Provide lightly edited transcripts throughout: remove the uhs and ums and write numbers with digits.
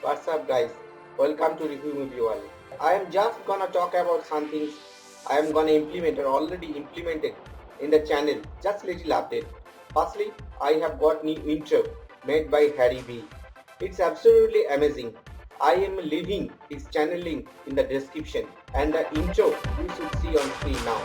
What's up guys? Welcome to Review Movie World. I am just gonna talk about some things I am gonna implement or already implemented in the channel. Just little update. Firstly, I have got new intro made by Harry B. It's absolutely amazing. I am leaving his channel link in the description and the intro you should see on screen now.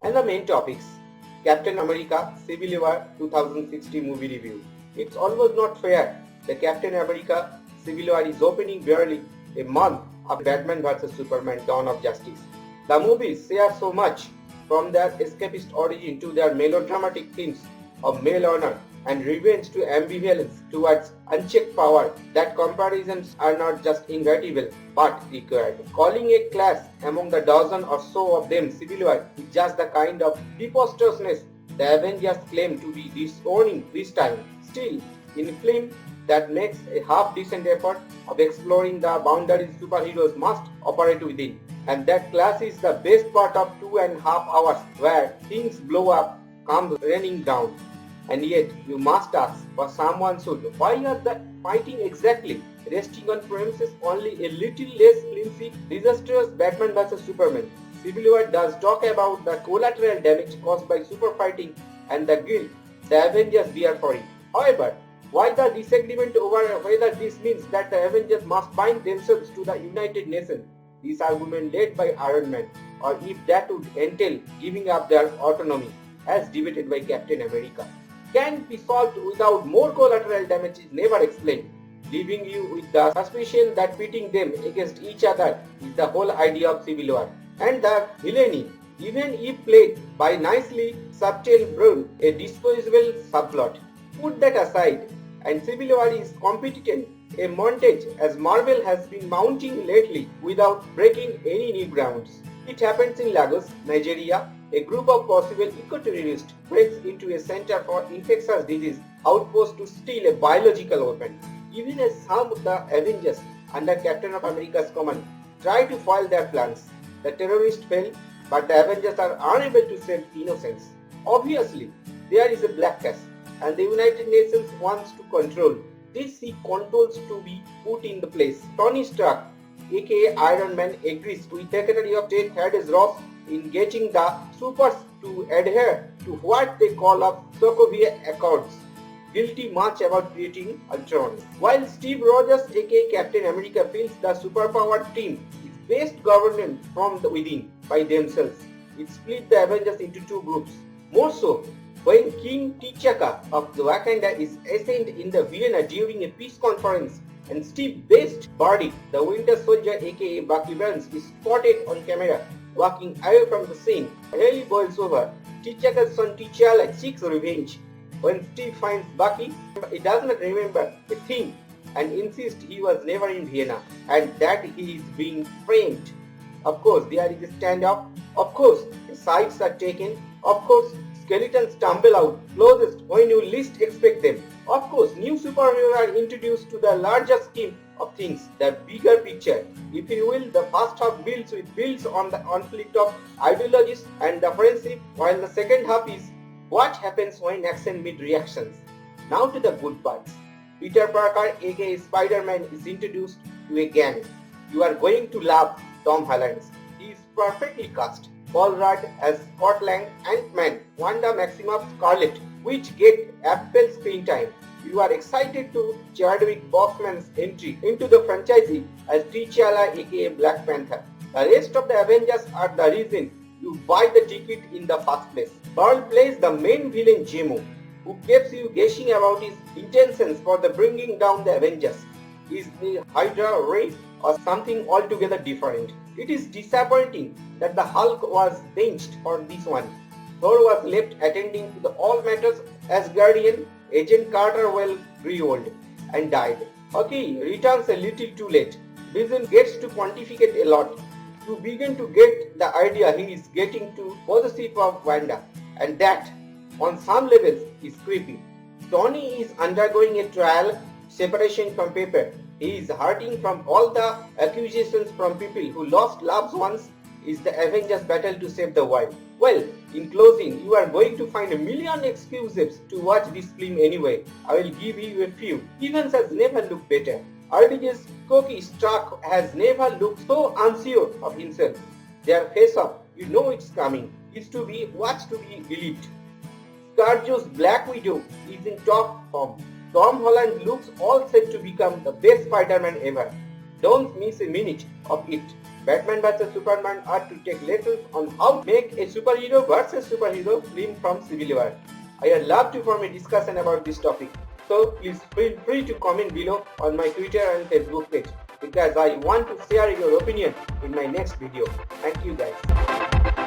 And the main topics: Captain America Civil War 2060 movie review. It's almost not fair. The Captain America Civil War is opening barely a month after Batman vs Superman Dawn of Justice. The movies share so much, from their escapist origin to their melodramatic themes of male honor and revenge to ambivalence towards unchecked power, that comparisons are not just inevitable but required. Calling a clash among the dozen or so of them Civil War is just the kind of preposterousness the Avengers claim to be disowning this time. Still, in a film that makes a half-decent effort of exploring the boundaries superheroes must operate within, and that clash is the best part of 2.5 hours where things blow up, come raining down. And yet, you must ask, for someone should, why are the fighting exactly resting on premises only a little less flimsy, disastrous Batman vs Superman? Civil War does talk about the collateral damage caused by super fighting and the guilt the Avengers bear for it. However, why the disagreement over whether this means that the Avengers must bind themselves to the United Nations? This argument led by Iron Man, or if that would entail giving up their autonomy, as debated by Captain America, can be solved without more collateral damage is never explained, leaving you with the suspicion that pitting them against each other is the whole idea of Civil War. And the villainy, even if played by nicely subtle Brown, a disposable subplot. Put that aside, and Civil War is competent, a montage as Marvel has been mounting lately without breaking any new grounds. It happens in Lagos, Nigeria. A group of possible eco-terrorists breaks into a center for infectious disease outpost to steal a biological weapon. Even as some of the Avengers under Captain of America's command try to foil their plans, the terrorists fail, but the Avengers are unable to save innocents. Obviously, there is a black cash, and the United Nations wants to control. They seek controls to be put in the place. Tony Stark, aka Iron Man, agrees with Secretary of State Thaddeus Ross in getting the supers to adhere to what they call the Sokovia Accords, guilty much about creating Ultron. While Steve Rogers, aka Captain America, feels the superpowered team is best governed from within by themselves. It split the Avengers into two groups. More so, when King T'Chaka of Wakanda is assailed in the Vienna during a peace conference, and Steve Best Body, the Winter Soldier aka Bucky Barnes, is spotted on camera walking away from the scene. Hell boils over. T'Chaka's son T'Challa seeks revenge. When Steve finds Bucky, he does not remember a thing and insists he was never in Vienna and that he is being framed. Of course, there is a standoff. Of course, sides are taken. Of course, skeletons tumble out closest when you least expect them. Of course, new superheroes are introduced to the larger scheme of things, the bigger picture. If you will, the first half builds on the conflict of ideologies and the friendship, while the second half is what happens when action meets reactions. Now to the good parts. Peter Parker, aka Spider-Man, is introduced to a gang. You are going to love Tom Holland. He is perfectly cast. Paul Rudd as Scott Lang, Ant-Man, Wanda Maximoff, Scarlet, which get ample screen time. You are excited to Chadwick Boseman's entry into the franchise as T'Challa aka Black Panther. The rest of the Avengers are the reason you buy the ticket in the first place. Pearl plays the main villain Zemo, who keeps you guessing about his intentions for the bringing down the Avengers. Is the Hydra race or something altogether different? It is disappointing that the Hulk was benched for this one. Thor was left attending to the all matters as Guardian. Agent Carter grew old and died. Okay, returns a little too late. Vision gets to pontificate a lot. You begin to get the idea he is getting too possessive of Wanda, and that, on some levels, is creepy. Tony is undergoing a trial separation from Pepper. He is hurting from all the accusations from people who lost loved ones. Is the Avengers battle to save the world. Well, In closing, you are going to find a million excuses to watch this film anyway. I will give you a few. Evans has never looked better. RDJ's Koki Stark has never looked so unsure of himself. Their face-off, you know it's coming, is to be watched to be believed. Scarjo's Black Widow is in top form. Tom Holland looks all set to become the best Spider-Man ever. Don't miss a minute of it. Batman vs Superman are to take lessons on how to make a superhero versus superhero film from Civil War. I would love to form a discussion about this topic. So please feel free to comment below on my Twitter and Facebook page because I want to share your opinion in my next video. Thank you guys.